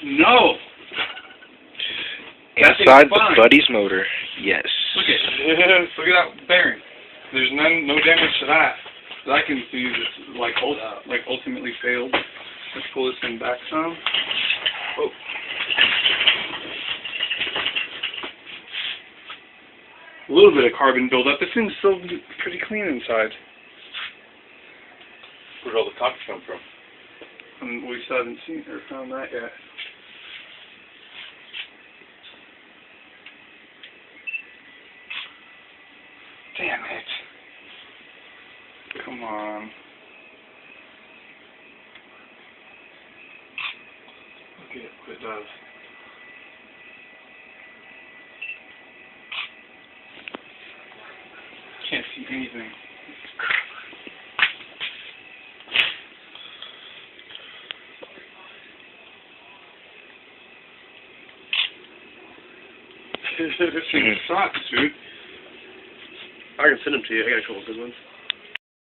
No. Inside the Buddy's motor, yes. Look at that bearing. There's no damage to that I can see. That's like ultimately failed. Let's pull this thing back some. Oh. A little bit of carbon buildup. This thing's still pretty clean inside. Where'd all the copper come from? We still haven't seen or found that yet. Damn it. Come on. Look at what it does. Can't see anything. This thing sucks, dude. I can send them to you. I got a couple good ones.